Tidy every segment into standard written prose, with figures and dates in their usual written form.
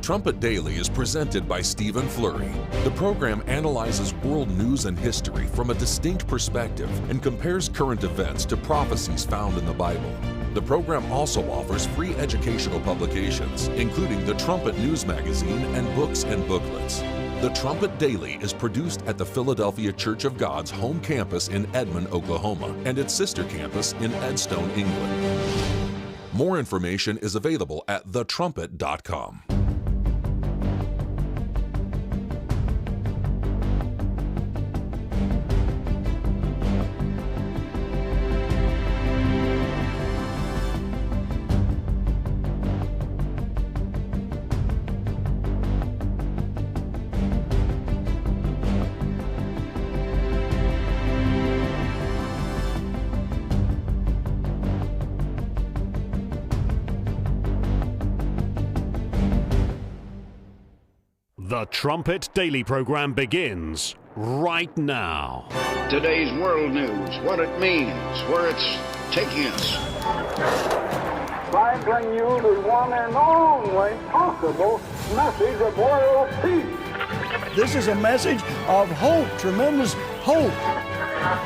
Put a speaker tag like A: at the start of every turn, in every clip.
A: Trumpet Daily is presented by Stephen Flurry. The program analyzes world news and history from a distinct perspective and compares current events to prophecies found in the Bible. The program also offers free educational publications, including the Trumpet News Magazine and books and booklets. The Trumpet Daily is produced at the Philadelphia Church of God's home campus in Edmond, Oklahoma, and its sister campus in Edstone, England. More information is available at thetrumpet.com.
B: The Trumpet Daily program begins right now.
C: Today's world news, what it means, where it's taking us.
D: I bring you the one and only possible message of world peace.
E: This is a message of hope, tremendous hope.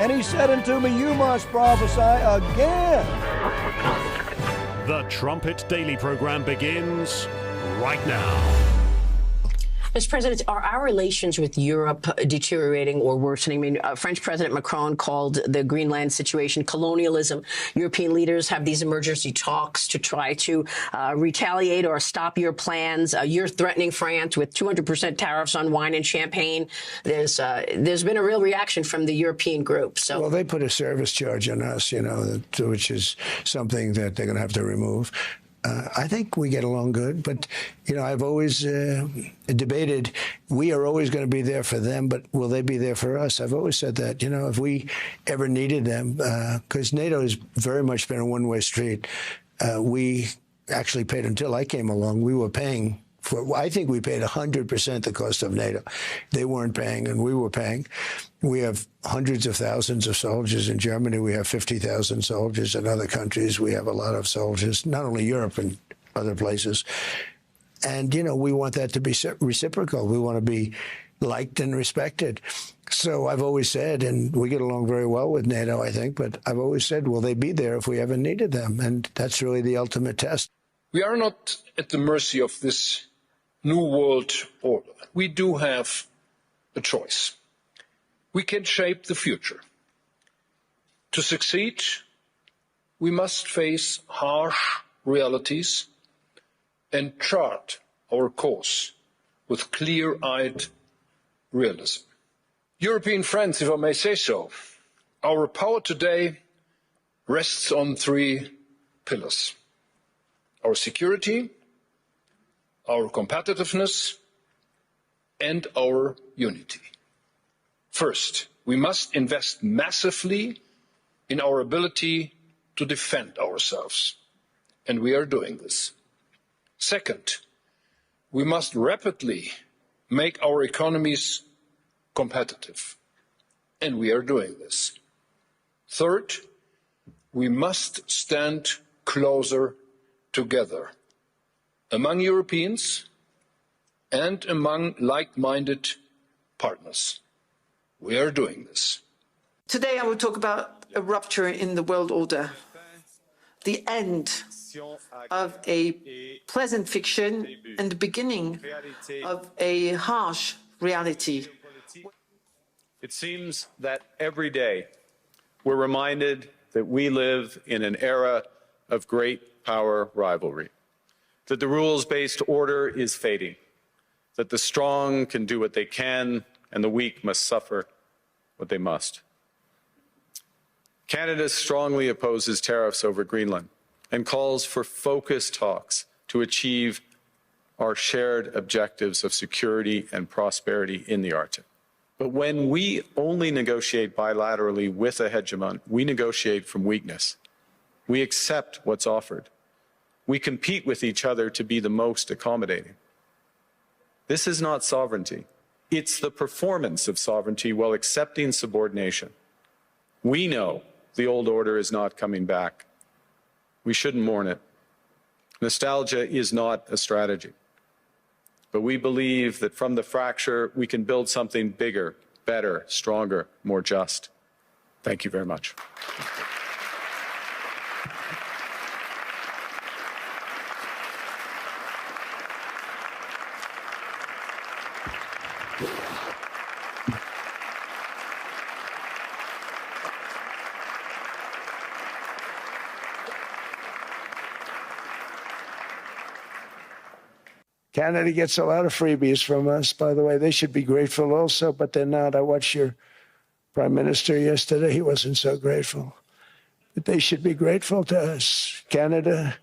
E: And he said unto me, you must prophesy again.
B: The Trumpet Daily program begins right now.
F: Mr. President, are our relations with Europe deteriorating or worsening? I mean, French President Macron called the Greenland situation colonialism. European leaders have these emergency talks to try to retaliate or stop your plans. You're threatening France with 200% tariffs on wine and champagne. There's been a real reaction from the European group. So,
G: well, they put a service charge on us, which is something that they're going to have to remove. I think we get along good, but, I've always debated, we are always going to be there for them, but will they be there for us? I've always said that, if we ever needed them, because NATO has very much been a one-way street. We actually paid, until I came along, we were paying for, I think we paid 100% the cost of NATO. They weren't paying, and we were paying. We have hundreds of thousands of soldiers in Germany. We have 50,000 soldiers in other countries. We have a lot of soldiers, not only Europe and other places. And, we want that to be reciprocal. We want to be liked and respected. So I've always said, and we get along very well with NATO, I think, but I've always said, will they be there if we ever needed them? And that's really the ultimate test.
H: We are not at the mercy of this new world order. We do have a choice. We can shape the future. To succeed, we must face harsh realities and chart our course with clear-eyed realism. European friends, if I may say so, our power today rests on three pillars: our security, our competitiveness, and our unity. First, we must invest massively in our ability to defend ourselves, and we are doing this. Second, we must rapidly make our economies competitive, and we are doing this. Third, we must stand closer together among Europeans and among like-minded partners. We are doing this.
I: Today I will talk about a rupture in the world order, the end of a pleasant fiction and the beginning of a harsh reality.
J: It seems that every day we're reminded that we live in an era of great power rivalry, that the rules-based order is fading, that the strong can do what they can and the weak must suffer what they must. Canada strongly opposes tariffs over Greenland and calls for focused talks to achieve our shared objectives of security and prosperity in the Arctic. But when we only negotiate bilaterally with a hegemon, we negotiate from weakness. We accept what's offered. We compete with each other to be the most accommodating. This is not sovereignty. It's the performance of sovereignty while accepting subordination. We know the old order is not coming back. We shouldn't mourn it. Nostalgia is not a strategy. But we believe that from the fracture, we can build something bigger, better, stronger, more just. Thank you very much.
G: Canada gets a lot of freebies from us, by the way. They should be grateful also, but they're not. I watched your prime minister yesterday. He wasn't so grateful. But they should be grateful to us. Canada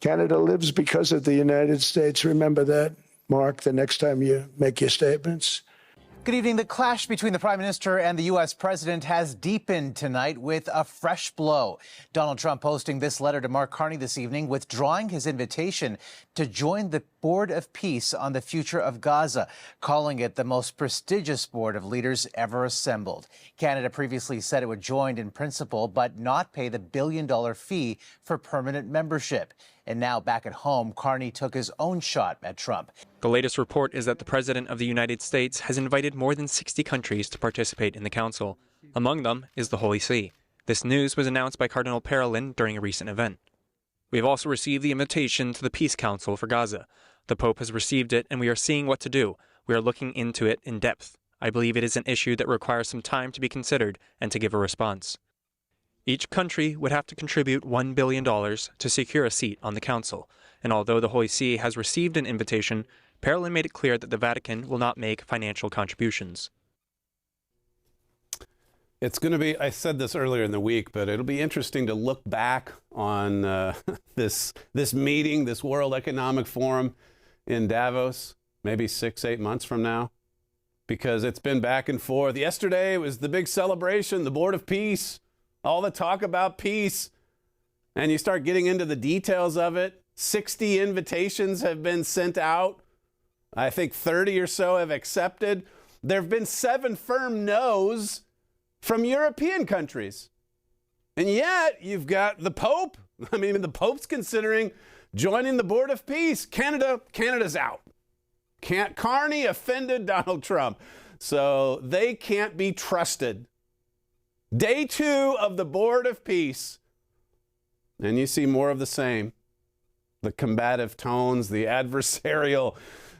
G: lives because of the United States. Remember that, Mark, the next time you make your statements.
K: Good evening. The clash between the Prime Minister and the U.S. President has deepened tonight with a fresh blow. Donald Trump posting this letter to Mark Carney this evening, withdrawing his invitation to join the Board of Peace on the future of Gaza, calling it the most prestigious board of leaders ever assembled. Canada previously said it would join in principle, but not pay the billion-dollar fee for permanent membership. And now back at home, Carney took his own shot at Trump.
L: The latest report is that the President of the United States has invited more than 60 countries to participate in the Council. Among them is the Holy See. This news was announced by Cardinal Parolin during a recent event. We have also received the invitation to the Peace Council for Gaza. The Pope has received it, and we are seeing what to do. We are looking into it in depth. I believe it is an issue that requires some time to be considered and to give a response. Each country would have to contribute $1 billion to secure a seat on the Council, and although the Holy See has received an invitation, Parolin made it clear that the Vatican will not make financial contributions.
M: It's going to be, I said this earlier in the week, but it'll be interesting to look back on this meeting, this World Economic Forum in Davos, maybe 6-8 months from now, because it's been back and forth. Yesterday was the big celebration, the Board of Peace, all the talk about peace, and you start getting into the details of it. 60 invitations have been sent out. I think 30 or so have accepted. There have been 7 firm no's from European countries. And yet you've got the Pope. I mean, the Pope's considering joining the Board of Peace. Canada's out. Carney offended Donald Trump, so they can't be trusted. Day 2 of the Board of Peace. And you see more of the same. The combative tones, the adversarial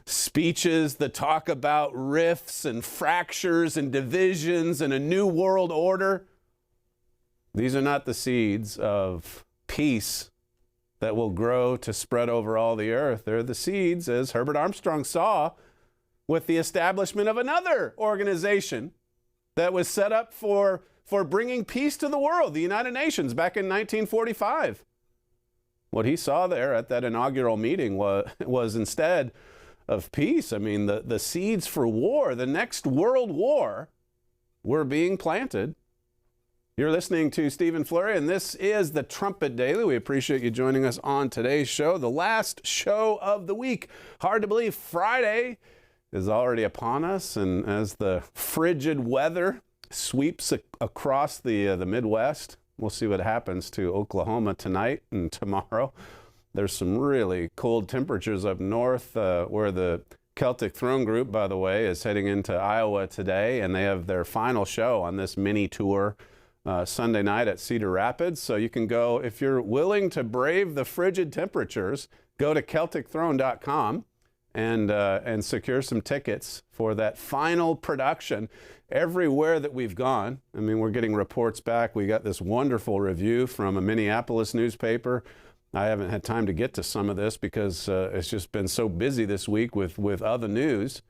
M: speeches, the talk about rifts and fractures and divisions and a new world order. These are not the seeds of peace that will grow to spread over all the earth. They're the seeds, as Herbert Armstrong saw, with the establishment of another organization that was set up for bringing peace to the world, the United Nations, back in 1945. What he saw there at that inaugural meeting was instead of peace, I mean, the seeds for war, the next world war, were being planted. You're listening to Stephen Flurry, and this is the Trumpet Daily. We appreciate you joining us on today's show, the last show of the week. Hard to believe Friday is already upon us, and as the frigid weather sweeps across the Midwest, we'll see what happens to Oklahoma tonight and tomorrow. There's some really cold temperatures up north where the Celtic Throne Group, by the way, is heading into Iowa today, and they have their final show on this mini tour Sunday night at Cedar Rapids. So you can go, if you're willing to brave the frigid temperatures, go to CelticThrone.com and secure some tickets for that final production. Everywhere that we've gone, I mean, we're getting reports back. We got this wonderful review from a Minneapolis newspaper. I haven't had time to get to some of this because it's just been so busy this week with other news.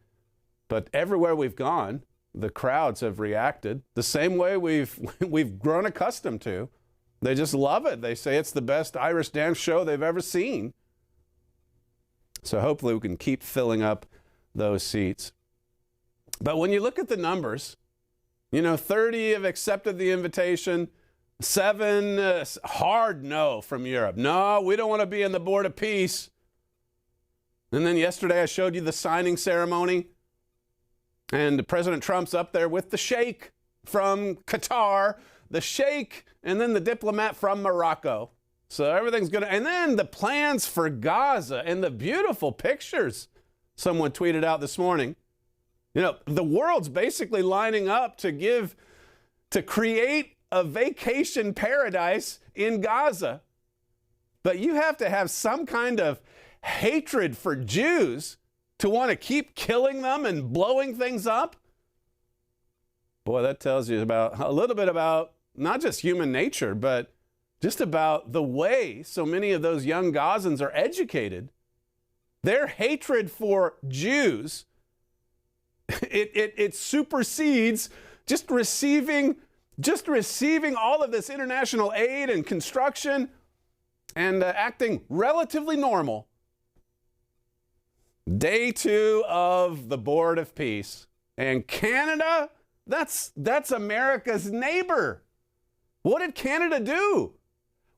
M: But everywhere we've gone, the crowds have reacted the same way we've grown accustomed to. They just love it. They say it's the best Irish dance show they've ever seen. So hopefully we can keep filling up those seats. But when you look at the numbers, 30 have accepted the invitation, 7 hard no from Europe. No, we don't want to be in the Board of Peace. And then yesterday I showed you the signing ceremony, and President Trump's up there with the sheikh from Qatar, the sheikh, and then the diplomat from Morocco. So everything's good. And then the plans for Gaza and the beautiful pictures. Someone tweeted out this morning, you know, the world's basically lining up to create a vacation paradise in Gaza. But you have to have some kind of hatred for Jews to want to keep killing them and blowing things up. Boy, that tells you about a little bit about not just human nature, but just about the way so many of those young Gazans are educated. Their hatred for Jews, it supersedes just receiving all of this international aid and construction and acting relatively normal. Day 2 of the Board of Peace. And Canada, that's America's neighbor. What did Canada do?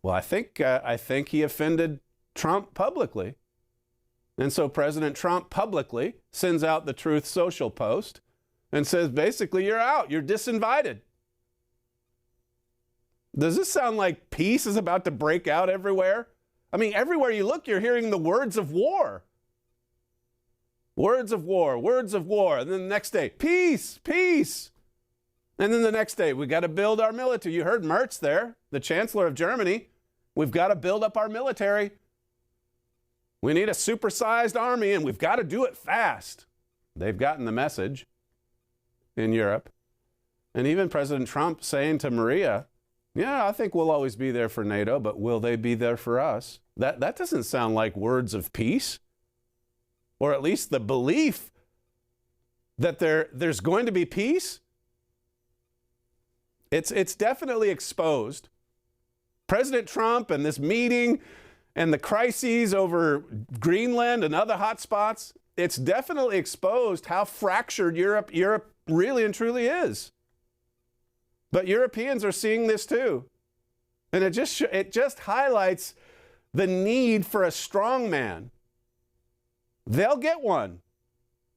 M: Well, I think he offended Trump publicly. And so President Trump publicly sends out the Truth Social post and says, basically, you're out. You're disinvited. Does this sound like peace is about to break out everywhere? I mean, everywhere you look, you're hearing the words of war. Words of war, words of war. And then the next day, peace, peace. And then the next day, we got to build our military. You heard Merz there, the Chancellor of Germany. We've got to build up our military. We need a supersized army, and we've got to do it fast. They've gotten the message in Europe. And even President Trump saying to Maria, yeah, I think we'll always be there for NATO, but will they be there for us? That doesn't sound like words of peace, or at least the belief that there's going to be peace. It's definitely exposed. President Trump and this meeting and the crises over Greenland and other hot spots, it's definitely exposed how fractured Europe really and truly is. But Europeans are seeing this too. And it just highlights the need for a strong man. They'll get one.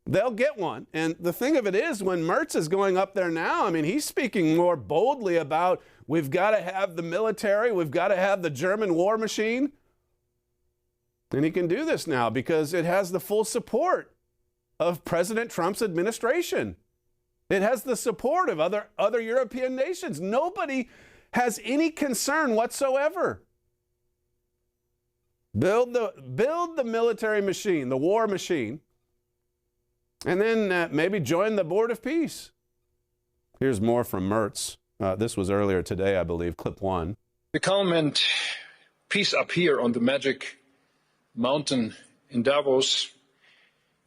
M: They'll get one. And the thing of it is, when Merz is going up there now, I mean, he's speaking more boldly about we've got to have the military, we've got to have the German war machine. And he can do this now because it has the full support of President Trump's administration. It has the support of other European nations. Nobody has any concern whatsoever. Build the military machine, the war machine, and then maybe join the Board of Peace. Here's more from Merz. This was earlier today, I believe, clip 1.
H: The calm and peace up here on the magic mountain in Davos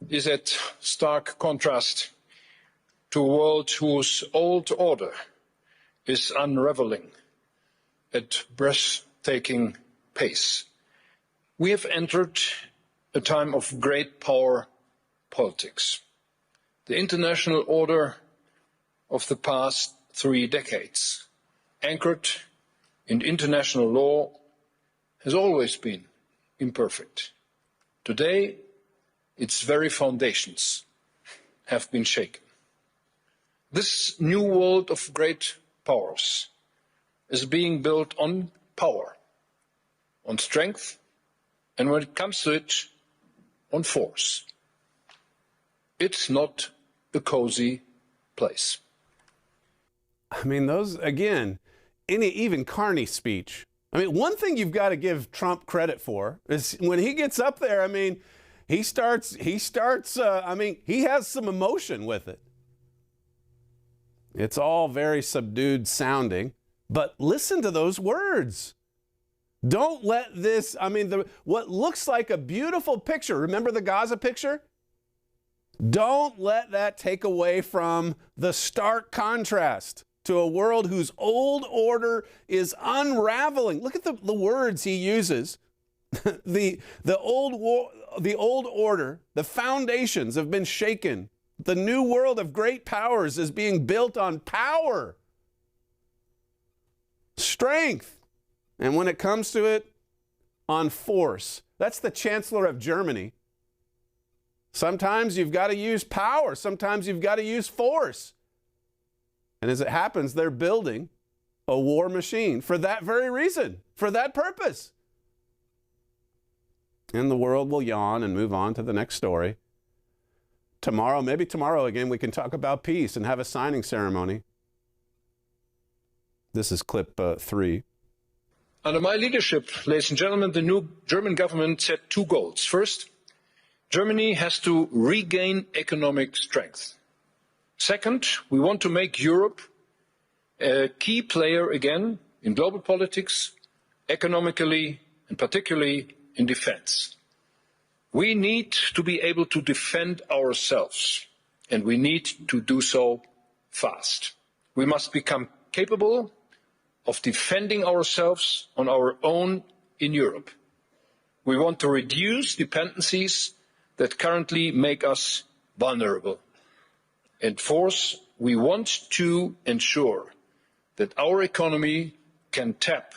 H: is at stark contrast to a world whose old order is unraveling at breathtaking pace. We have entered a time of great power politics. The international order of the past 3 decades, anchored in international law, has always been imperfect. Today, its very foundations have been shaken. This new world of great powers is being built on power, on strength, and when it comes to it, on force. It's not a cozy place.
M: I mean, those, again, even Carney's speech. I mean, one thing you've got to give Trump credit for is when he gets up there, I mean, he starts, he has some emotion with it. It's all very subdued sounding, but listen to those words. Don't let this, what looks like a beautiful picture, remember the Gaza picture? Don't let that take away from the stark contrast to a world whose old order is unraveling. Look at the words he uses. The old order, the foundations have been shaken. The new world of great powers is being built on power, strength, and when it comes to it, on force. That's the Chancellor of Germany. Sometimes you've got to use power. Sometimes you've got to use force. And as it happens, they're building a war machine for that very reason, for that purpose. And the world will yawn and move on to the next story. tomorrow, maybe tomorrow again, we can talk about peace and have a signing ceremony. This is clip 3.
H: Under my leadership, ladies and gentlemen, the new German government set 2 goals. First, Germany has to regain economic strength. Second, we want to make Europe a key player again in global politics, economically, and particularly in defense. We need to be able to defend ourselves, and we need to do so fast. We must become capable of defending ourselves on our own in Europe. We want to reduce dependencies that currently make us vulnerable. And fourth, we want to ensure that our economy can tap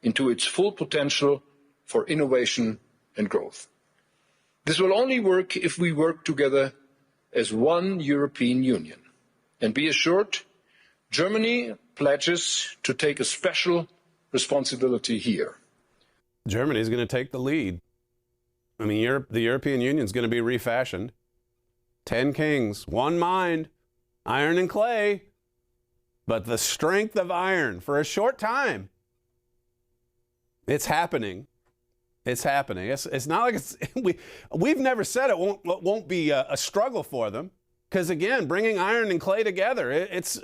H: into its full potential for innovation and growth. This will only work if we work together as one European Union. And be assured, Germany pledges to take a special responsibility here.
M: Germany is going to take the lead. I mean, the European Union is going to be refashioned. 10 kings, one mind, iron and clay, but the strength of iron for a short time. It's happening. It's happening. It's not like we've never said it won't be a struggle for them, because again, bringing iron and clay together, it's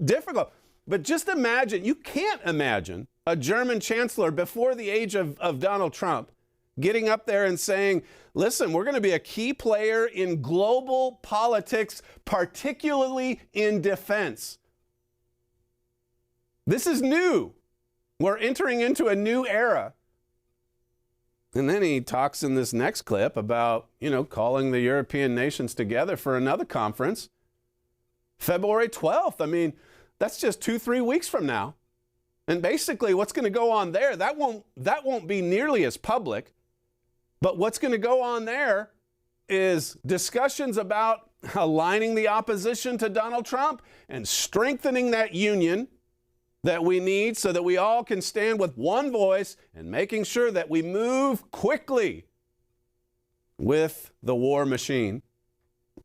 M: difficult. But just imagine, you can't imagine a German chancellor before the age of Donald Trump getting up there and saying, listen, we're going to be a key player in global politics, particularly in defense. This is new. We're entering into a new era. And then he talks in this next clip about, calling the European nations together for another conference. February 12th. I mean, that's just 2-3 weeks from now. And basically what's going to go on there, that won't be nearly as public. But what's going to go on there is discussions about aligning the opposition to Donald Trump and strengthening that union that we need so that we all can stand with one voice and making sure that we move quickly with the war machine,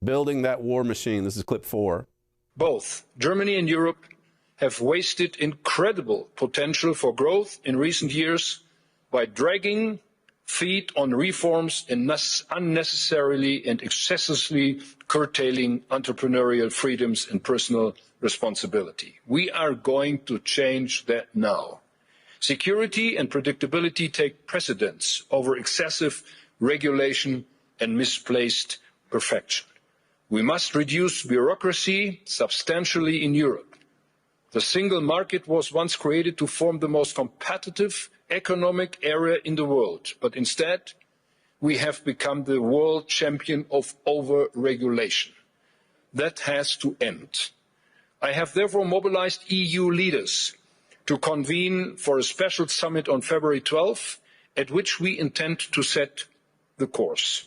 M: building that war machine. This is clip 4.
H: Both Germany and Europe have wasted incredible potential for growth in recent years by dragging feet on reforms and unnecessarily and excessively curtailing entrepreneurial freedoms and personal responsibility. We are going to change that now. Security and predictability take precedence over excessive regulation and misplaced perfection. We must reduce bureaucracy substantially in Europe. The single market was once created to form the most competitive economic area in the world, but instead we have become the world champion of over-regulation. That has to end. I have therefore mobilized EU leaders to convene for a special summit on February 12th, at which we intend to set the course.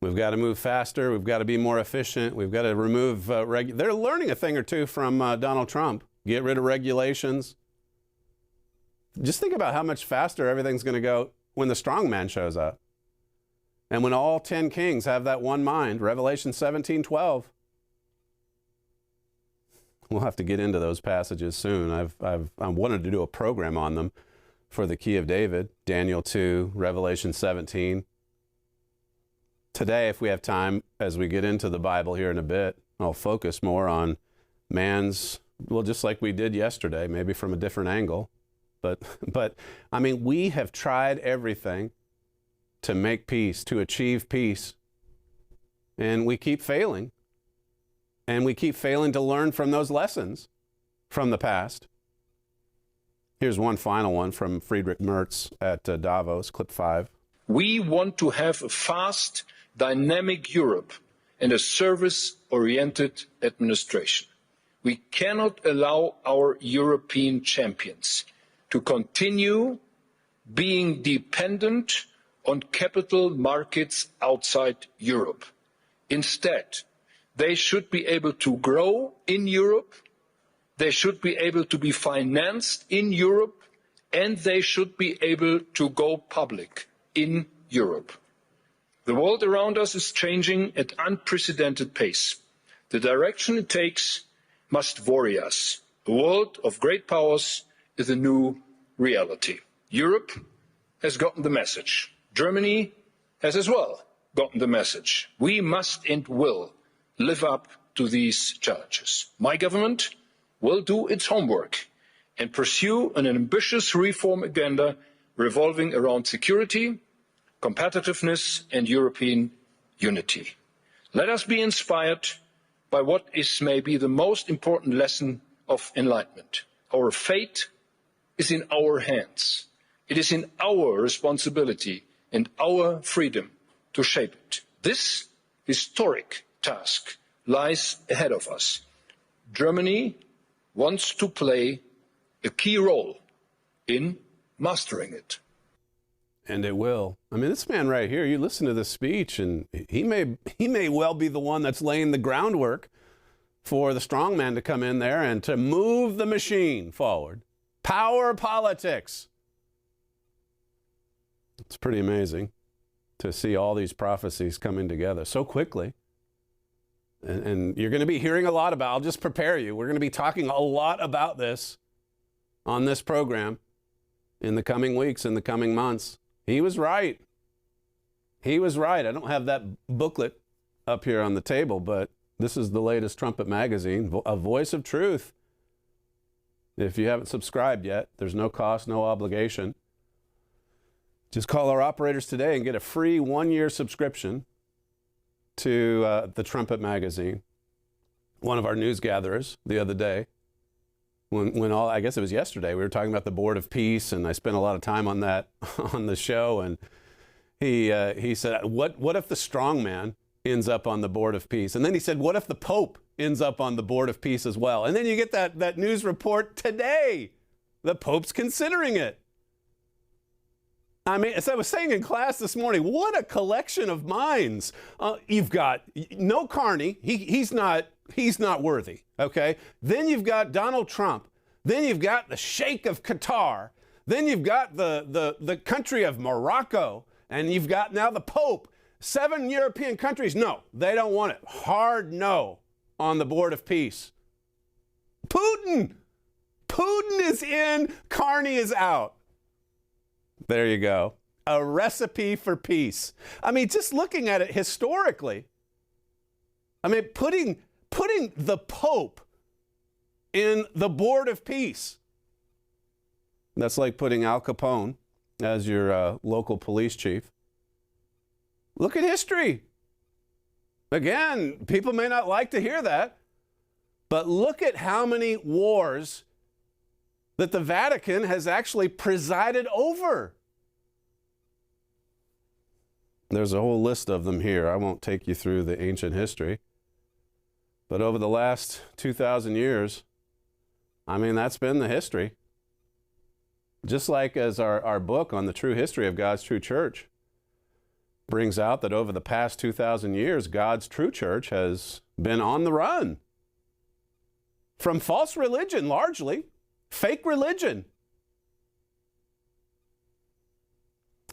M: We've got to move faster. We've got to be more efficient. We've got to remove they're learning a thing or two from Donald Trump. Get rid of regulations. Just think about how much faster everything's going to go when the strong man shows up. And when all 10 kings have that one mind, Revelation 17:12. We'll have to get into those passages soon. I wanted to do a program on them for the Key of David, Daniel 2, Revelation 17. Today, if we have time, as we get into the Bible here in a bit, I'll focus more on man's, just like we did yesterday, maybe from a different angle. But I mean, we have tried everything to make peace, to achieve peace, and we keep failing. And we keep failing to learn from those lessons from the past. Here's one final one from Friedrich Merz at Davos, clip 5.
H: We want to have a fast, dynamic Europe and a service-oriented administration. We cannot allow our European champions to continue being dependent on capital markets outside Europe. Instead, they should be able to grow in Europe, they should be able to be financed in Europe, and they should be able to go public in Europe. The world around us is changing at unprecedented pace. The direction it takes must worry us. A world of great powers is a new reality. Europe has gotten the message. Germany has as well gotten the message. We must and will live up to these challenges. My government will do its homework and pursue an ambitious reform agenda revolving around security, competitiveness and European unity. Let us be inspired by what is maybe the most important lesson of enlightenment. Our fate is in our hands. It is in our responsibility and our freedom to shape it. This historic task lies ahead of us. Germany wants to play a key role in mastering it.
M: And it will. I mean, this man right here, you listen to this speech, and he may well be the one that's laying the groundwork for the strong man to come in there and to move the machine forward. Power politics. It's pretty amazing to see all these prophecies coming together so quickly. And you're going to be hearing a lot about, I'll just prepare you, we're going to be talking a lot about this on this program in the coming weeks, in the coming months. He was right. He was right. I don't have that booklet up here on the table, but this is the latest Trumpet magazine, A Voice of Truth. If you haven't subscribed yet, there's no cost, no obligation. Just call our operators today and get a free 1-year subscription to the Trumpet magazine. One of our news gatherers the other day, I guess it was yesterday, we were talking about the Board of Peace, and I spent a lot of time on that on the show, and he said, what if the strong man ends up on the Board of Peace? And then he said, what if the Pope ends up on the Board of Peace as well? And then you get that news report today. The Pope's considering it. I mean, as I was saying in class this morning, what a collection of minds. You've got no Carney. He's not worthy, okay? Then you've got Donald Trump. Then you've got the Sheikh of Qatar. Then you've got the country of Morocco. And you've got now the Pope. 7 European countries, no, they don't want it. Hard no on the Board of Peace. Putin is in, Carney is out. There you go. A recipe for peace. I mean, just looking at it historically, I mean, putting the Pope in the Board of Peace, that's like putting Al Capone as your local police chief. Look at history. Again, people may not like to hear that, but look at how many wars that the Vatican has actually presided over. There's a whole list of them here. I won't take you through the ancient history. But over the last 2,000 years, I mean, that's been the history. Just like as our book on the true history of God's true church brings out that over the past 2,000 years, God's true church has been on the run from false religion, largely, fake religion.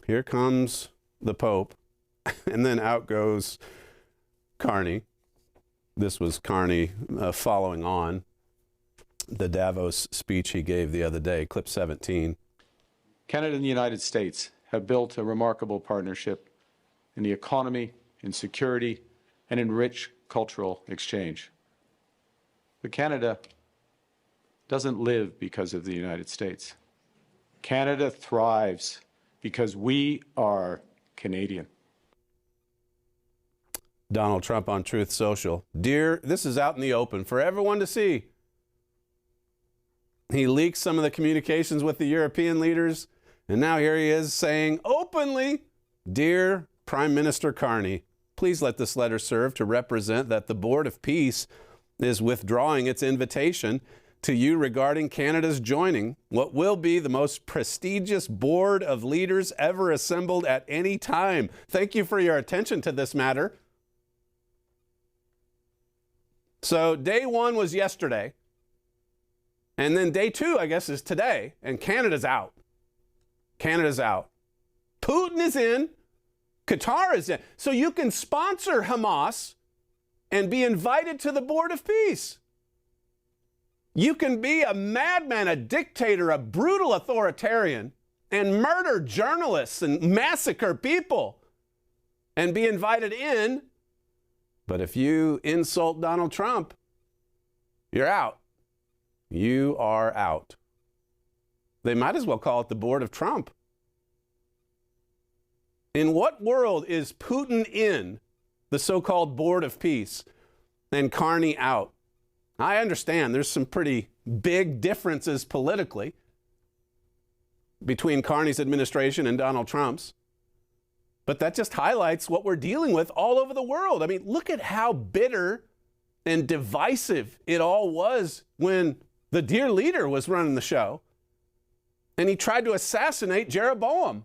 M: Here comes the Pope, and then out goes Carney. This was Carney following on the Davos speech he gave the other day, clip 17.
N: Canada and the United States have built a remarkable partnership in the economy, in security, and in rich cultural exchange. But Canada doesn't live because of the United States. Canada thrives because we are Canadian.
M: Donald Trump on Truth Social. Dear, this is out in the open for everyone to see. He leaked some of the communications with the European leaders, and now here he is saying openly, Dear Prime Minister Carney, please let this letter serve to represent that the Board of Peace is withdrawing its invitation to you regarding Canada's joining what will be the most prestigious board of leaders ever assembled at any time. Thank you for your attention to this matter. So day one was yesterday, and then day two, I guess, is today, and Canada's out. Canada's out. Putin is in, Qatar is in. So you can sponsor Hamas and be invited to the Board of Peace. You can be a madman, a dictator, a brutal authoritarian, and murder journalists and massacre people and be invited in. But if you insult Donald Trump, you're out. You are out. They might as well call it the Board of Trump. In what world is Putin in the so-called Board of Peace and Carney out? I understand there's some pretty big differences politically between Carney's administration and Donald Trump's. But that just highlights what we're dealing with all over the world. I mean, look at how bitter and divisive it all was when the dear leader was running the show. And he tried to assassinate Jeroboam.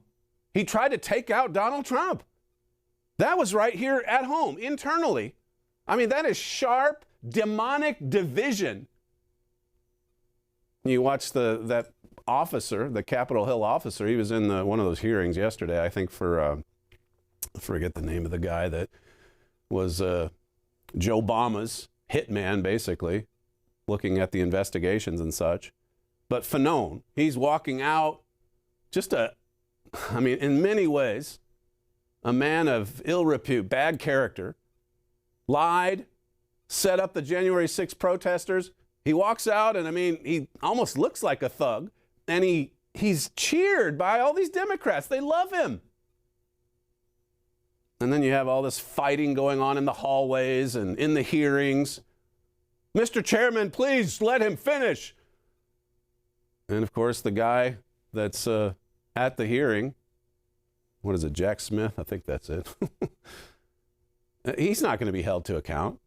M: He tried to take out Donald Trump. That was right here at home, internally. I mean, that is sharp, demonic division. You watch that officer, the Capitol Hill officer, he was in one of those hearings yesterday, I think for, I forget the name of the guy that was Joe Obama's hitman, basically, looking at the investigations and such. But Fanon, he's walking out, in many ways, a man of ill repute, bad character, lied, set up the January 6th protesters. He walks out and, he almost looks like a thug. And he's cheered by all these Democrats. They love him. And then you have all this fighting going on in the hallways and in the hearings. Mr. Chairman, please let him finish. And of course, the guy that's at the hearing, what is it, Jack Smith? I think that's it. He's not going to be held to account.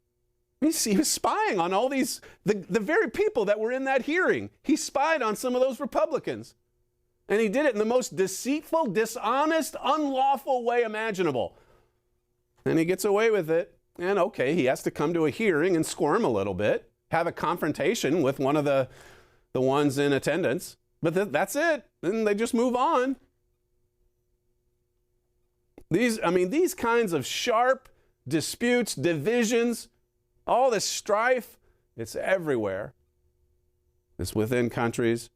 M: He was spying on all these, the very people that were in that hearing. He spied on some of those Republicans. And he did it in the most deceitful, dishonest, unlawful way imaginable. And he gets away with it. And okay, he has to come to a hearing and squirm a little bit, have a confrontation with one of the ones in attendance. But that's it. Then they just move on. These kinds of sharp disputes, divisions, all this strife, it's everywhere. It's within countries.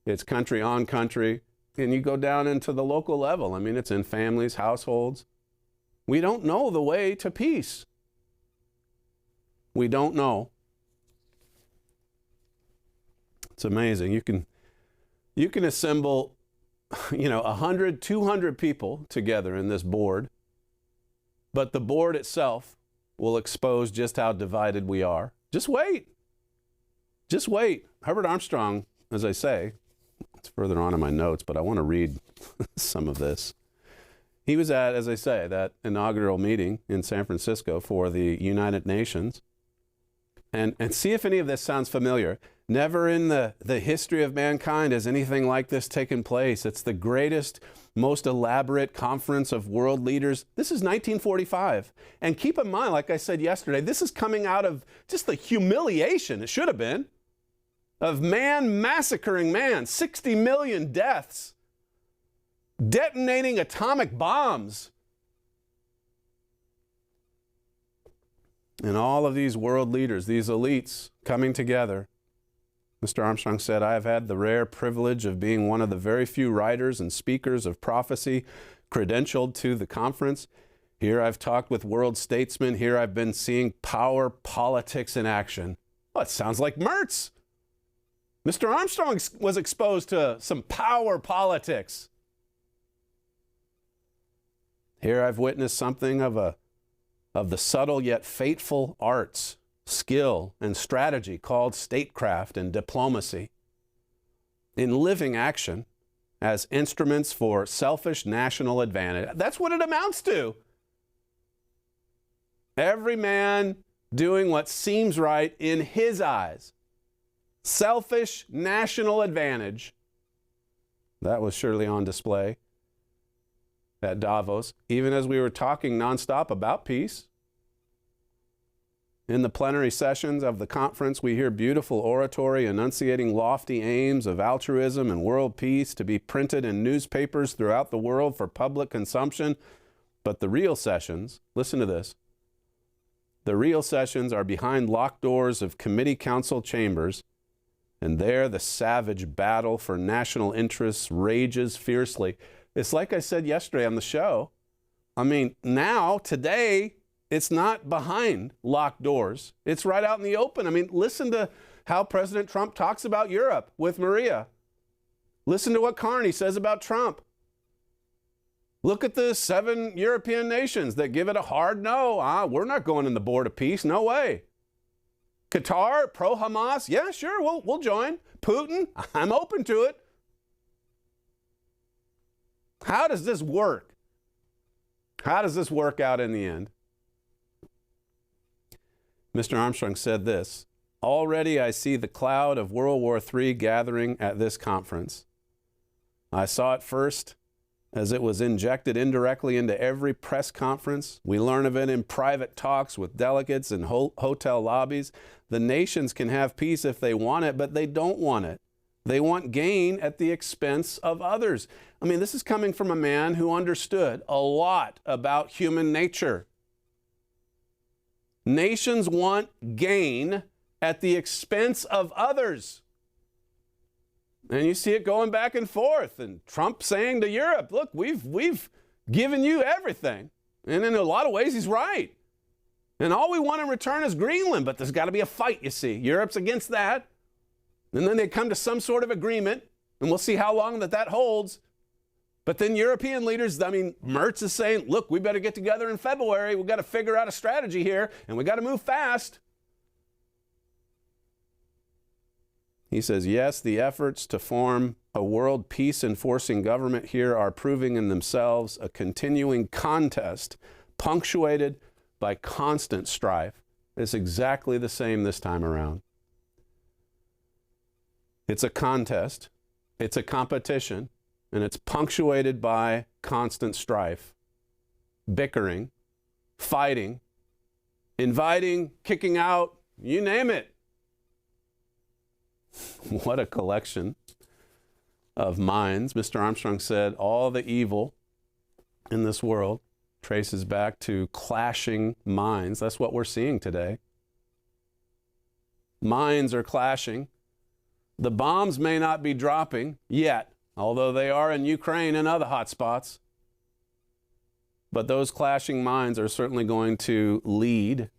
M: It's country on country. And you go down into the local level. It's in families, households. We don't know the way to peace. We don't know. It's amazing. You can assemble, 100, 200 people together in this board, but the board itself will expose just how divided we are. Just wait. Just wait. Herbert Armstrong, as I say, it's further on in my notes, but I want to read some of this. He was at, as I say, that inaugural meeting in San Francisco for the United Nations. And see if any of this sounds familiar. Never in the history of mankind has anything like this taken place. It's the greatest, most elaborate conference of world leaders. This is 1945. And keep in mind, like I said yesterday, this is coming out of just the humiliation, it should have been, of man massacring man, 60 million deaths, detonating atomic bombs. And all of these world leaders, these elites coming together. Mr. Armstrong said, I have had the rare privilege of being one of the very few writers and speakers of prophecy credentialed to the conference. Here I've talked with world statesmen. Here I've been seeing power politics in action. Well, it sounds like Mertz. Mr. Armstrong was exposed to some power politics. Here I've witnessed something of the subtle yet fateful arts, skill, and strategy called statecraft and diplomacy in living action as instruments for selfish national advantage. That's what it amounts to. Every man doing what seems right in his eyes. Selfish national advantage. That was surely on display at Davos, even as we were talking nonstop about peace. In the plenary sessions of the conference, we hear beautiful oratory enunciating lofty aims of altruism and world peace to be printed in newspapers throughout the world for public consumption. But the real sessions, listen to this, the real sessions are behind locked doors of committee council chambers, and there the savage battle for national interests rages fiercely. It's like I said yesterday on the show. I mean, now, today, it's not behind locked doors. It's right out in the open. I mean, listen to how President Trump talks about Europe with Maria. Listen to what Carney says about Trump. Look at the 7 European nations that give it a hard no. We're not going in the board of peace. No way. Qatar, pro-Hamas. Yeah, sure, we'll join. Putin, I'm open to it. How does this work? How does this work out in the end? Mr. Armstrong said this, already I see the cloud of World War III gathering at this conference. I saw it first as it was injected indirectly into every press conference. We learn of it in private talks with delegates in hotel lobbies. The nations can have peace if they want it, but they don't want it. They want gain at the expense of others. I mean, this is coming from a man who understood a lot about human nature. Nations want gain at the expense of others. And you see it going back and forth. And Trump saying to Europe, look, we've given you everything. And in a lot of ways, he's right. And all we want in return is Greenland. But there's got to be a fight, you see. Europe's against that. And then they come to some sort of agreement. And we'll see how long that holds. But then European leaders, I mean, Merz is saying, look, we better get together in February. We've got to figure out a strategy here. And we got to move fast. He says, yes, the efforts to form a world peace-enforcing government here are proving in themselves a continuing contest punctuated by constant strife. It's exactly the same this time around. It's a contest, it's a competition, and it's punctuated by constant strife, bickering, fighting, inviting, kicking out, you name it. What a collection of minds. Mr. Armstrong said all the evil in this world traces back to clashing minds. That's what we're seeing today. Minds are clashing. The bombs may not be dropping yet, although they are in Ukraine and other hot spots. But those clashing minds are certainly going to lead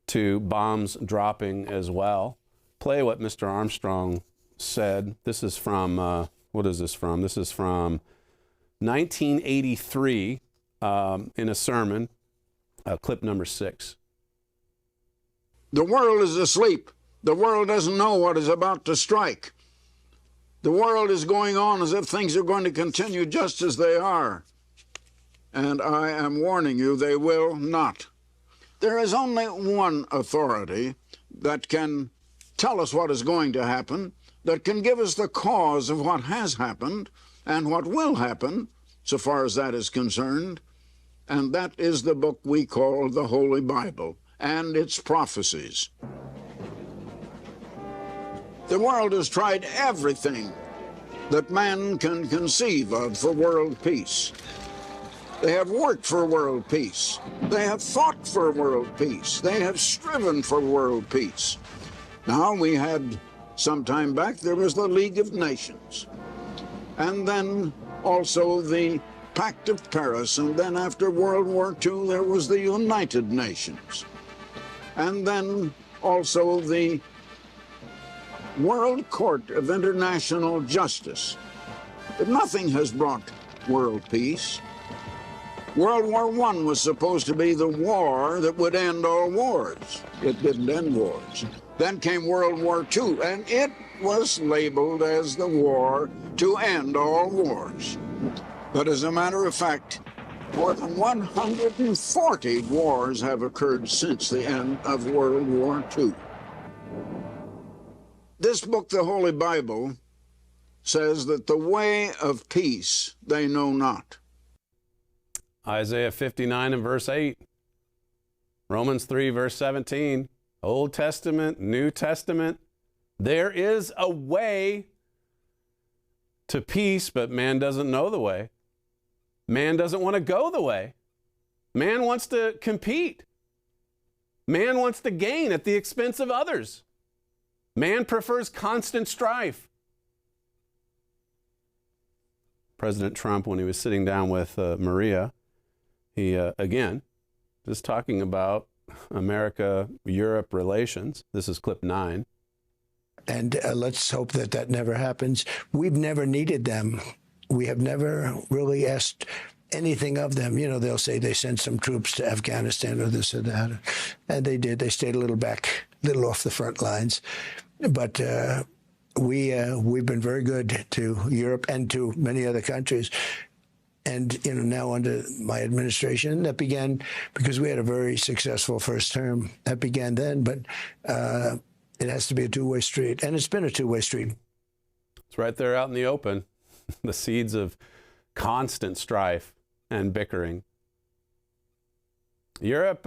M: to bombs dropping as well. Play what Mr. Armstrong said. This is from, what is this from? This is from 1983 in a sermon, clip number 6.
C: The world is asleep. The world doesn't know what is about to strike. The world is going on as if things are going to continue just as they are. And I am warning you, they will not. There is only one authority that can tell us what is going to happen, that can give us the cause of what has happened and what will happen, so far as that is concerned, and that is the book we call the Holy Bible and its prophecies. The world has tried everything that man can conceive of for world peace. They have worked for world peace. They have fought for world peace. They have striven for world peace. Now, we had, some time back, there was the League of Nations. And then also the Pact of Paris. And then after World War II, there was the United Nations. And then also the World Court of International Justice. But nothing has brought world peace. World War I was supposed to be the war that would end all wars. It didn't end wars. Then came World War II, and it was labeled as the war to end all wars. But as a matter of fact, more than 140 wars have occurred since the end of World War II. This book, the Holy Bible, says that the way of peace they know not.
M: Isaiah 59 and verse 8. Romans 3 verse 17. Old Testament, New Testament. There is a way to peace, but man doesn't know the way. Man doesn't want to go the way. Man wants to compete. Man wants to gain at the expense of others. Man prefers constant strife. President Trump, when he was sitting down with Maria, he, again, just talking about America-Europe relations. This is clip 9.
G: And let's hope that that never happens. We've never needed them. We have never really asked anything of them. You know, they'll say they sent some troops to Afghanistan or this or that. And they did. They stayed a little back, a little off the front lines. But we've been very good to Europe and to many other countries. And, you know, now under my administration, that began because we had a very successful first term. That began then, but it has to be a two-way street. And it's been a two-way street.
M: It's right there out in the open. The seeds of constant strife and bickering. Europe,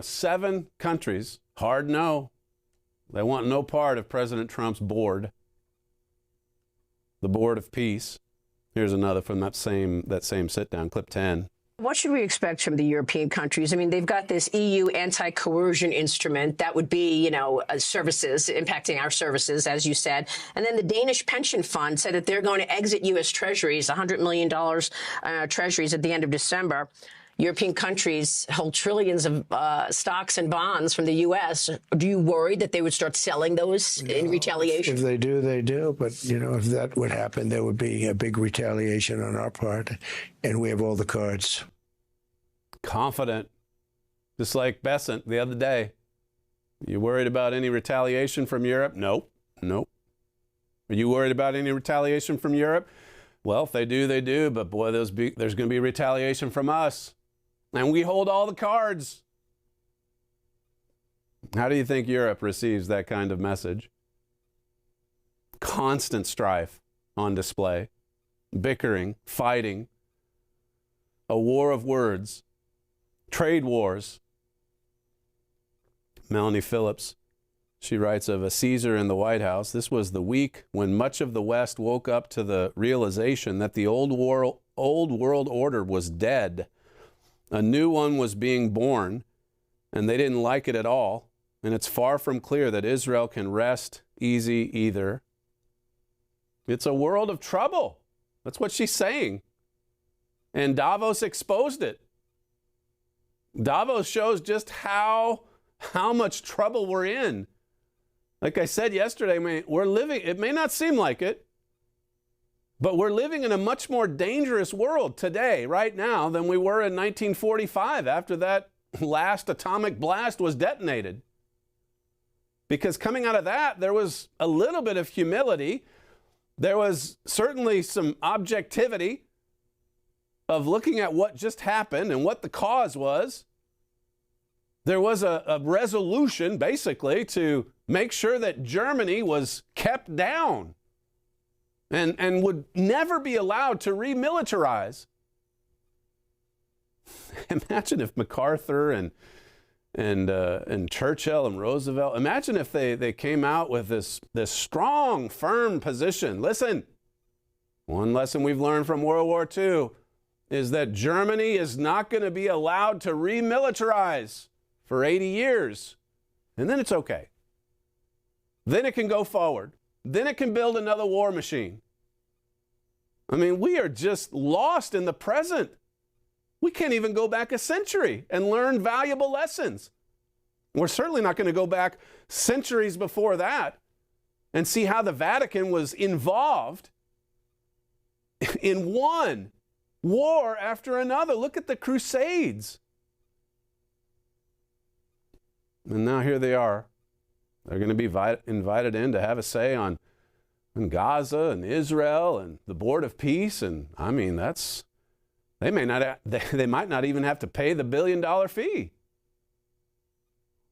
M: 7 countries, hard no. They want no part of President Trump's board, the Board of Peace. Here's another from that same sit-down, clip 10.
F: What should we expect from the European countries? I mean, they've got this EU anti-coercion instrument that would be, services, impacting our services, as you said. And then the Danish pension fund said that they're going to exit U.S. treasuries, $100 million treasuries at the end of December. European countries hold trillions of stocks and bonds from the U.S. Do you worry that they would start selling those in retaliation?
G: If they do, they do. But, if that would happen, there would be a big retaliation on our part. And we have all the cards.
M: Confident. Just like Besant the other day. You worried about any retaliation from Europe? Nope. Are you worried about any retaliation from Europe? Well, if they do, they do. But boy, there's going to be retaliation from us. And we hold all the cards. How do you think Europe receives that kind of message? Constant strife on display, bickering, fighting, a war of words, trade wars. Melanie Phillips, she writes of a Caesar in the White House. This was the week when much of the West woke up to the realization that the old world order was dead. A new one was being born, and they didn't like it at all. And it's far from clear that Israel can rest easy either. It's a world of trouble. That's what she's saying. And Davos exposed it. Davos shows just how much trouble we're in. Like I said yesterday, we're living, it may not seem like it, but we're living in a much more dangerous world today, right now, than we were in 1945 after that last atomic blast was detonated. Because coming out of that, there was a little bit of humility. There was certainly some objectivity of looking at what just happened and what the cause was. There was a resolution, basically, to make sure that Germany was kept down and would never be allowed to remilitarize. Imagine if MacArthur and Churchill and Roosevelt, imagine if they came out with this strong, firm position. Listen, one lesson we've learned from World War II is that Germany is not going to be allowed to remilitarize for 80 years. And then it's okay. Then it can go forward. Then it can build another war machine. I mean, we are just lost in the present. We can't even go back a century and learn valuable lessons. We're certainly not going to go back centuries before that and see how the Vatican was involved in one war after another. Look at the Crusades. And now here they are. They're going to be invited in to have a say on Gaza and Israel and the Board of Peace. And I mean, they might not even have to pay the $1 billion fee.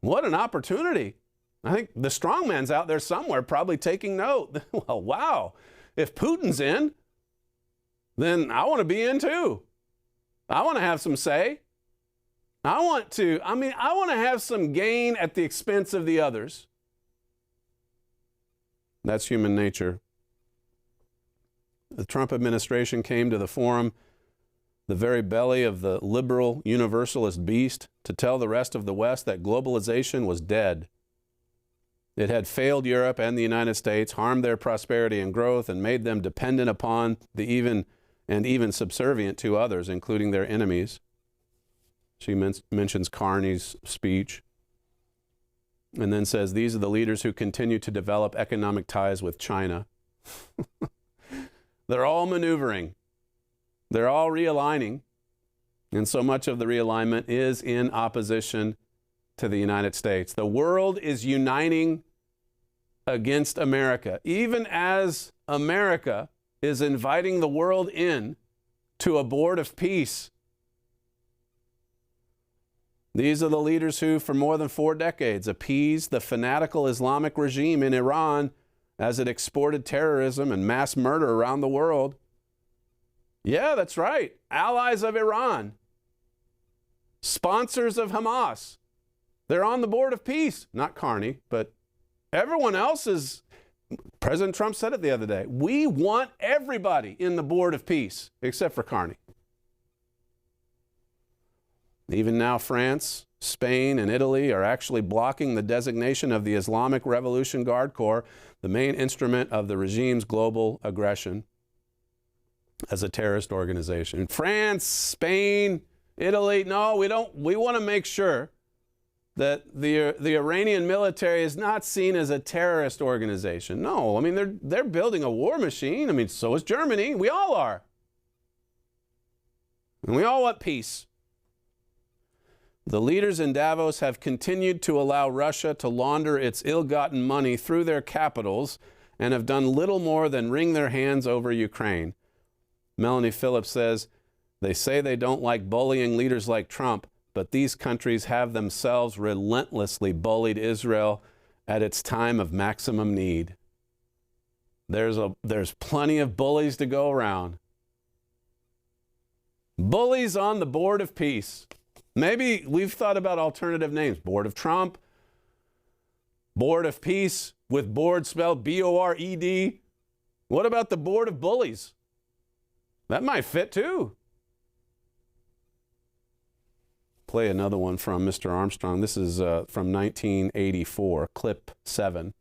M: What an opportunity. I think the strongman's out there somewhere probably taking note. Well, wow, if Putin's in, then I want to be in too. I want to have some say. I want to have some gain at the expense of the others. That's human nature. The Trump administration came to the forum the very belly of the liberal universalist beast, to tell the rest of the West that globalization was dead. It had failed Europe and the United States, harmed their prosperity and growth, and made them dependent upon even subservient to others, including their enemies. She mentions Carney's speech, and then says, these are the leaders who continue to develop economic ties with China. They're all maneuvering. They're all realigning. And so much of the realignment is in opposition to the United States. The world is uniting against America, even as America is inviting the world in to a board of peace. These are the leaders who, for more than 4 decades, appeased the fanatical Islamic regime in Iran as it exported terrorism and mass murder around the world. Yeah, that's right. Allies of Iran. Sponsors of Hamas. They're on the board of peace. Not Carney, but everyone else is. President Trump said it the other day. We want everybody in the board of peace, except for Carney. Even now, France, Spain, and Italy are actually blocking the designation of the Islamic Revolution Guard Corps, the main instrument of the regime's global aggression, as a terrorist organization. France, Spain, Italy, no, we don't. We want to make sure that the Iranian military is not seen as a terrorist organization. No, I mean, they're building a war machine. I mean, so is Germany. We all are. And we all want peace. The leaders in Davos have continued to allow Russia to launder its ill-gotten money through their capitals and have done little more than wring their hands over Ukraine. Melanie Phillips says, they say they don't like bullying leaders like Trump, but these countries have themselves relentlessly bullied Israel at its time of maximum need. There's plenty of bullies to go around. Bullies on the board of peace. Maybe we've thought about alternative names. Board of Trump, Board of Peace, with board spelled B-O-R-E-D. What about the Board of Bullies? That might fit too. Play another one from Mr. Armstrong. This is from 1984, clip 7.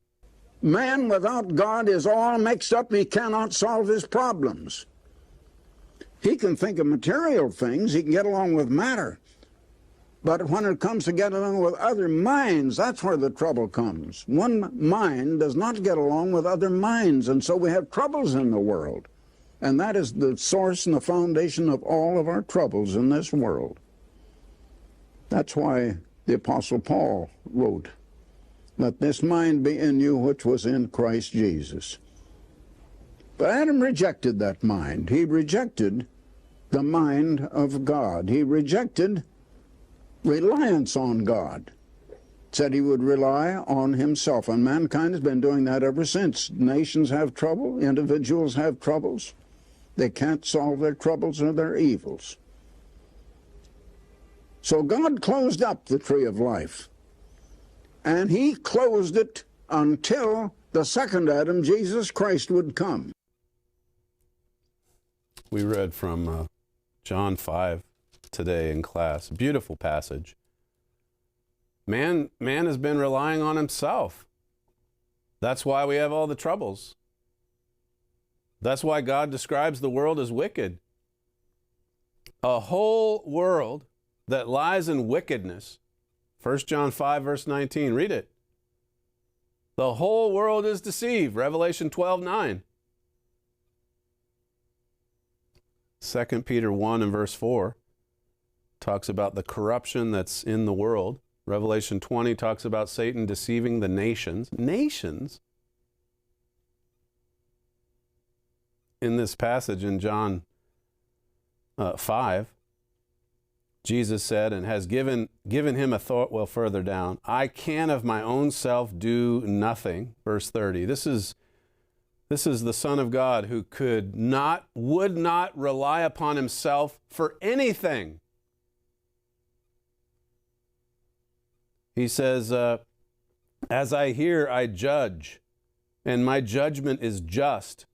C: Man without God is all mixed up. He cannot solve his problems. He can think of material things. He can get along with matter. But when it comes to get along with other minds, that's where the trouble comes. One mind does not get along with other minds, and so we have troubles in the world. And that is the source and the foundation of all of our troubles in this world. That's why the Apostle Paul wrote, let this mind be in you which was in Christ Jesus. But Adam rejected that mind. He rejected the mind of God. He rejected reliance on God. Said he would rely on himself. And mankind has been doing that ever since. Nations have trouble. Individuals have troubles. They can't solve their troubles or their evils. So God closed up the tree of life. And he closed it until the second Adam, Jesus Christ, would come.
M: We read from John 5 today in class. Beautiful passage. Man has been relying on himself. That's why we have all the troubles. That's why God describes the world as wicked. A whole world that lies in wickedness. 1 John 5, verse 19. Read it. The whole world is deceived. Revelation 12:9. 2 Peter 1 and verse 4 talks about the corruption that's in the world. Revelation 20 talks about Satan deceiving the nations. Nations? In this passage in John 5, Jesus said, and has given him authority, well, further down, I can of my own self do nothing. Verse 30. This is the Son of God who would not rely upon himself for anything. He says, as I hear, I judge, and my judgment is just,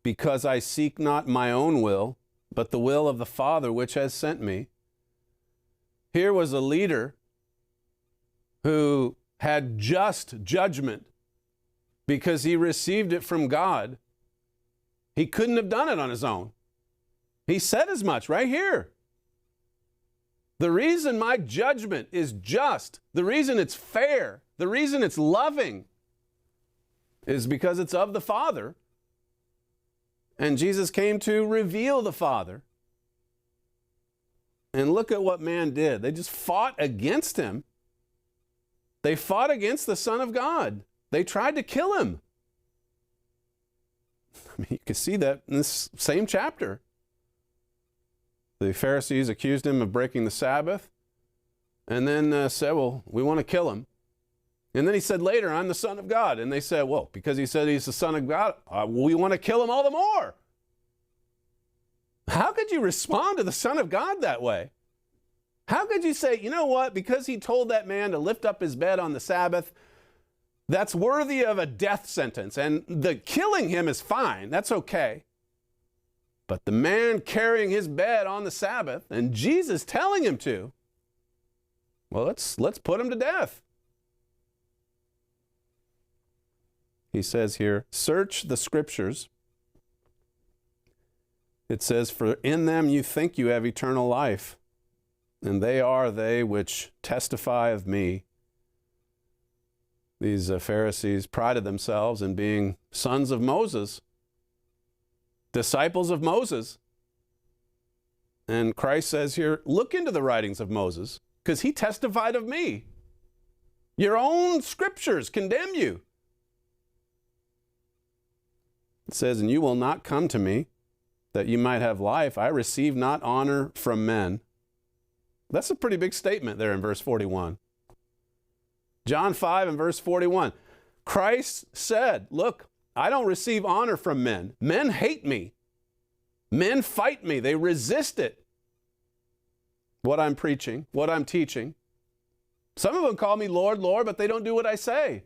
M: because I seek not my own will, but the will of the Father which has sent me. Here was a leader who had just judgment because he received it from God. He couldn't have done it on his own. He said as much right here. The reason my judgment is just, the reason it's fair, the reason it's loving is because it's of the Father. And Jesus came to reveal the Father. And look at what man did. They just fought against him. They fought against the Son of God. They tried to kill him. I mean, you can see that in this same chapter. The Pharisees accused him of breaking the Sabbath and then said, well, we want to kill him. And then he said later, I'm the Son of God. And they said, well, because he said he's the Son of God, we want to kill him all the more. How could you respond to the Son of God that way? How could you say, you know what, because he told that man to lift up his bed on the Sabbath, that's worthy of a death sentence, and the killing him is fine, that's okay. But the man carrying his bed on the Sabbath, and Jesus telling him to, well, let's put him to death. He says here, search the scriptures. It says, for in them you think you have eternal life, and they are they which testify of me. These Pharisees prided themselves in being sons of Moses, disciples of Moses. And Christ says here, look into the writings of Moses, because he testified of me. Your own scriptures condemn you. It says, and you will not come to me, that you might have life. I receive not honor from men. That's a pretty big statement there in verse 41. John 5 and verse 41. Christ said, look, I don't receive honor from men. Men hate me. Men fight me. They resist it. What I'm preaching, what I'm teaching. Some of them call me Lord, Lord, but they don't do what I say.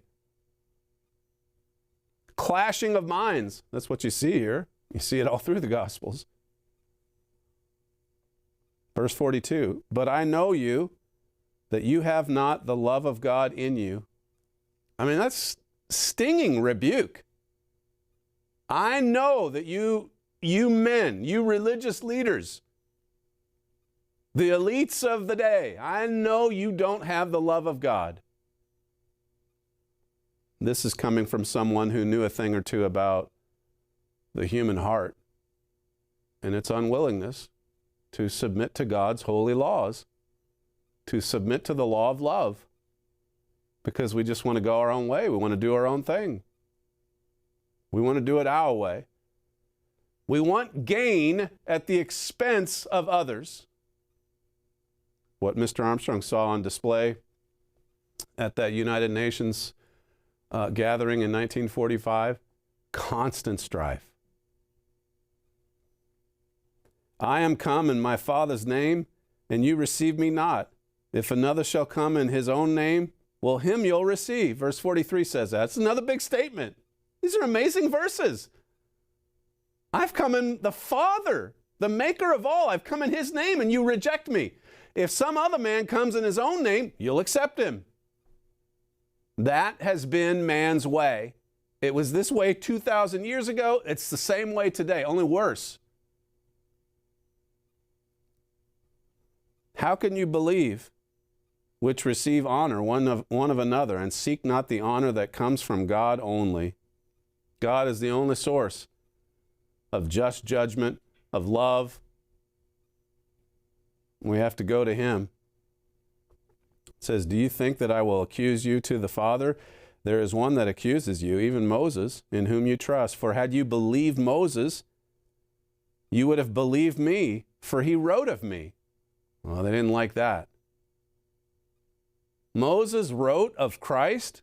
M: Clashing of minds. That's what you see here. You see it all through the Gospels. Verse 42, but I know you, that you have not the love of God in you. I mean, that's stinging rebuke. I know that you men, you religious leaders, the elites of the day, I know you don't have the love of God. This is coming from someone who knew a thing or two about the human heart and its unwillingness to submit to God's holy laws, to submit to the law of love, because we just want to go our own way. We want to do our own thing. We want to do it our way. We want gain at the expense of others. What Mr. Armstrong saw on display at that United Nations gathering in 1945, constant strife. I am come in my Father's name, and you receive me not. If another shall come in his own name, well, him you'll receive. Verse 43 says that. It's another big statement. These are amazing verses. I've come in the Father, the maker of all. I've come in his name, and you reject me. If some other man comes in his own name, you'll accept him. That has been man's way. It was this way 2,000 years ago. It's the same way today, only worse. How can you believe which receive honor one of another and seek not the honor that comes from God only? God is the only source of just judgment, of love. We have to go to him. It says, do you think that I will accuse you to the Father? There is one that accuses you, even Moses, in whom you trust. For had you believed Moses, you would have believed me, for he wrote of me. Well, they didn't like that. Moses wrote of Christ,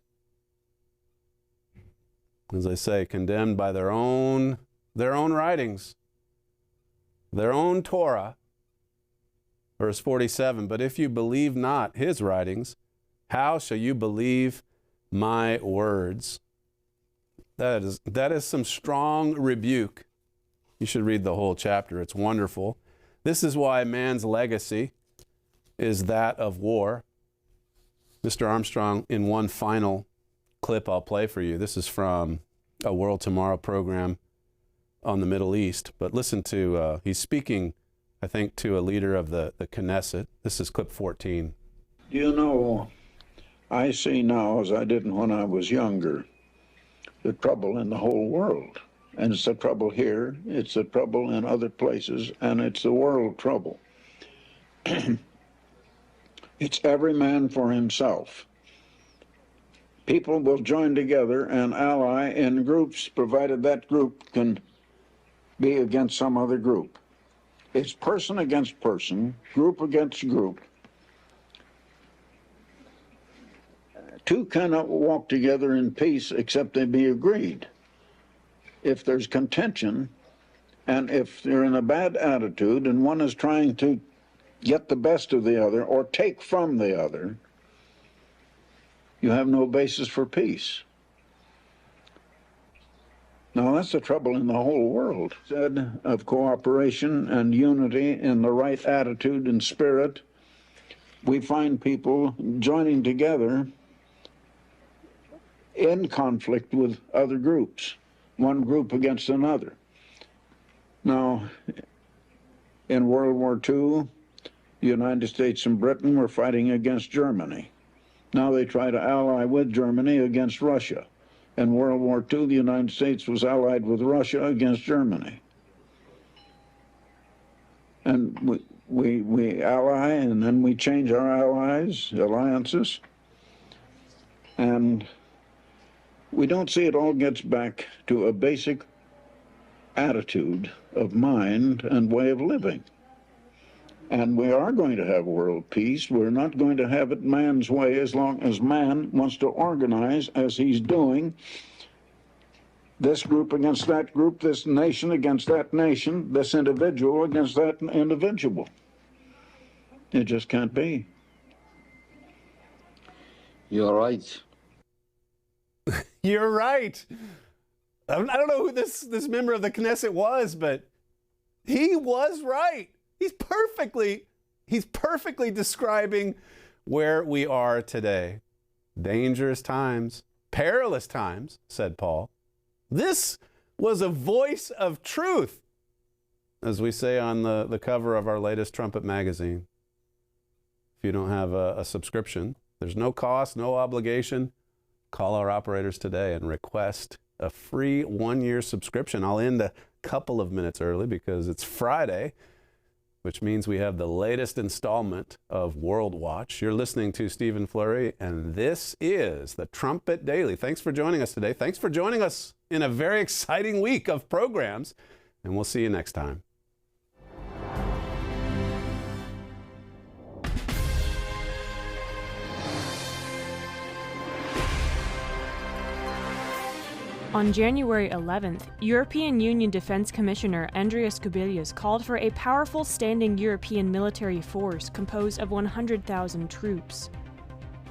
M: as I say, condemned by their own writings, their own Torah. Verse 47, but if you believe not his writings, how shall you believe my words? That is some strong rebuke You should read the whole chapter. It's wonderful. This is why man's legacy is that of war. Mr. Armstrong, in one final clip I'll play for you. This is from a World Tomorrow program on the Middle East. But listen to, he's speaking, I think, to a leader of the Knesset. This is clip 14.
C: You know, I see now, as I didn't when I was younger, the trouble in the whole world. And it's the trouble here, it's the trouble in other places, and it's the world trouble. It's every man for himself. People will join together and ally in groups, provided that group can be against some other group. It's person against person, group against group. Two cannot walk together in peace except they be agreed. If there's contention, and if they're in a bad attitude and one is trying to get the best of the other or take from the other, you have no basis for peace. Now that's the trouble in the whole world. Said of cooperation and unity in the right attitude and spirit, we find people joining together in conflict with other groups, one group against another. Now, in World War II, the United States and Britain were fighting against Germany. Now they try to ally with Germany against Russia. In World War II, the United States was allied with Russia against Germany. And we ally, and then we change our alliances. And we don't see it all gets back to a basic attitude of mind and way of living. And we are going to have world peace. We're not going to have it man's way as long as man wants to organize as he's doing. This group against that group, this nation against that nation, this individual against that individual. It just can't be.
O: You're right.
M: You're right. I don't know who this member of the Knesset was, but he was right. He's perfectly describing where we are today. Dangerous times, perilous times, said Paul. This was a voice of truth, as we say on the cover of our latest Trumpet magazine. If you don't have a subscription, there's no cost, no obligation. Call our operators today and request a free 1-year subscription. I'll end a couple of minutes early because it's Friday, which means we have the latest installment of WorldWatch. You're listening to Stephen Flurry, and this is the Trumpet Daily. Thanks for joining us today. Thanks for joining us in a very exciting week of programs, and we'll see you next time.
P: On January 11th, European Union Defense Commissioner Andrius Kubilius called for a powerful standing European military force composed of 100,000 troops.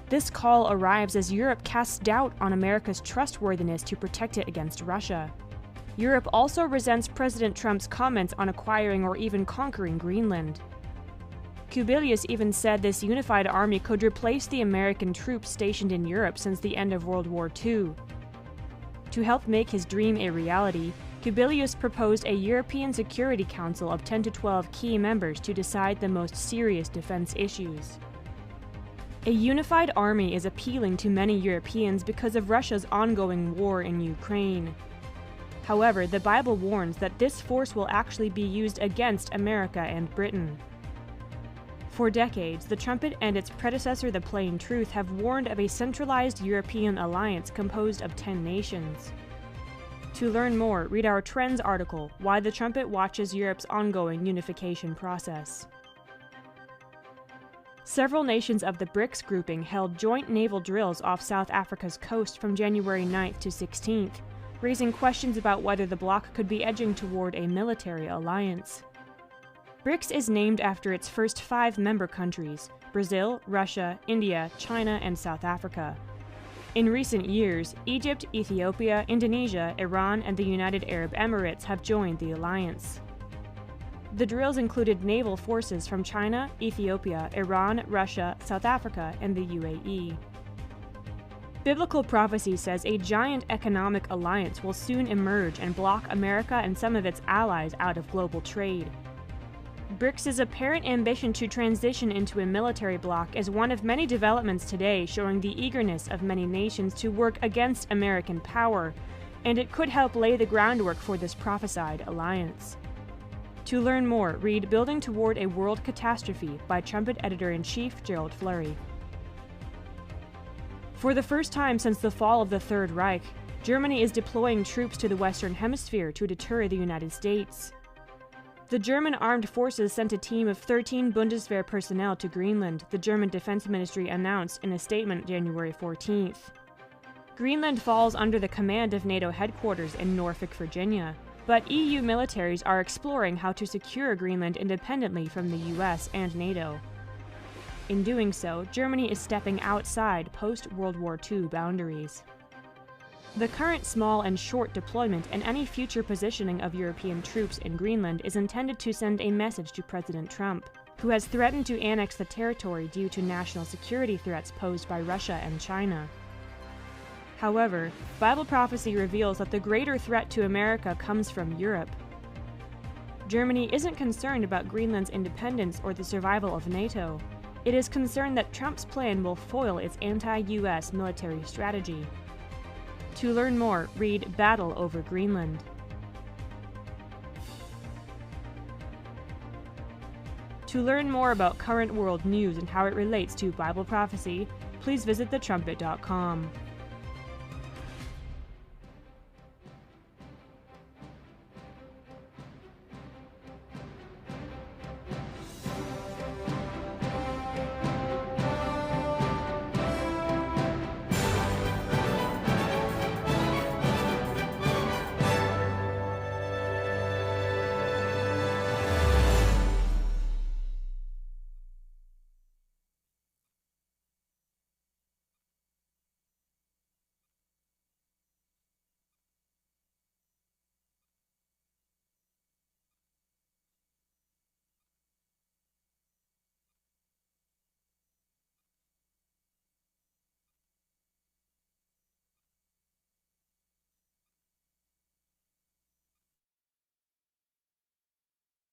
P: This call arrives as Europe casts doubt on America's trustworthiness to protect it against Russia. Europe also resents President Trump's comments on acquiring or even conquering Greenland. Kubilius even said this unified army could replace the American troops stationed in Europe since the end of World War II. To help make his dream a reality, Kubilius proposed a European Security Council of 10 to 12 key members to decide the most serious defense issues. A unified army is appealing to many Europeans because of Russia's ongoing war in Ukraine. However, the Bible warns that this force will actually be used against America and Britain. For decades, the Trumpet and its predecessor, the Plain Truth, have warned of a centralized European alliance composed of 10 nations. To learn more, read our Trends article, Why the Trumpet Watches Europe's Ongoing Unification Process. Several nations of the BRICS grouping held joint naval drills off South Africa's coast from January 9th to 16th, raising questions about whether the bloc could be edging toward a military alliance. BRICS is named after its first 5 member countries: Brazil, Russia, India, China, and South Africa. In recent years, Egypt, Ethiopia, Indonesia, Iran, and the United Arab Emirates have joined the alliance. The drills included naval forces from China, Ethiopia, Iran, Russia, South Africa, and the UAE. Biblical prophecy says a giant economic alliance will soon emerge and block America and some of its allies out of global trade. BRICS' apparent ambition to transition into a military bloc is one of many developments today showing the eagerness of many nations to work against American power, and it could help lay the groundwork for this prophesied alliance. To learn more, read Building Toward a World Catastrophe by Trumpet Editor-in-Chief Gerald Flurry. For the first time since the fall of the Third Reich, Germany is deploying troops to the Western Hemisphere to deter the United States. The German armed forces sent a team of 13 Bundeswehr personnel to Greenland, the German Defense Ministry announced in a statement January 14th. Greenland falls under the command of NATO headquarters in Norfolk, Virginia, but EU militaries are exploring how to secure Greenland independently from the US and NATO. In doing so, Germany is stepping outside post-World War II boundaries. The current small and short deployment and any future positioning of European troops in Greenland is intended to send a message to President Trump, who has threatened to annex the territory due to national security threats posed by Russia and China. However, Bible prophecy reveals that the greater threat to America comes from Europe. Germany isn't concerned about Greenland's independence or the survival of NATO. It is concerned that Trump's plan will foil its anti-US military strategy. To learn more, read Battle over Greenland. To learn more about current world news and how it relates to Bible prophecy, please visit thetrumpet.com.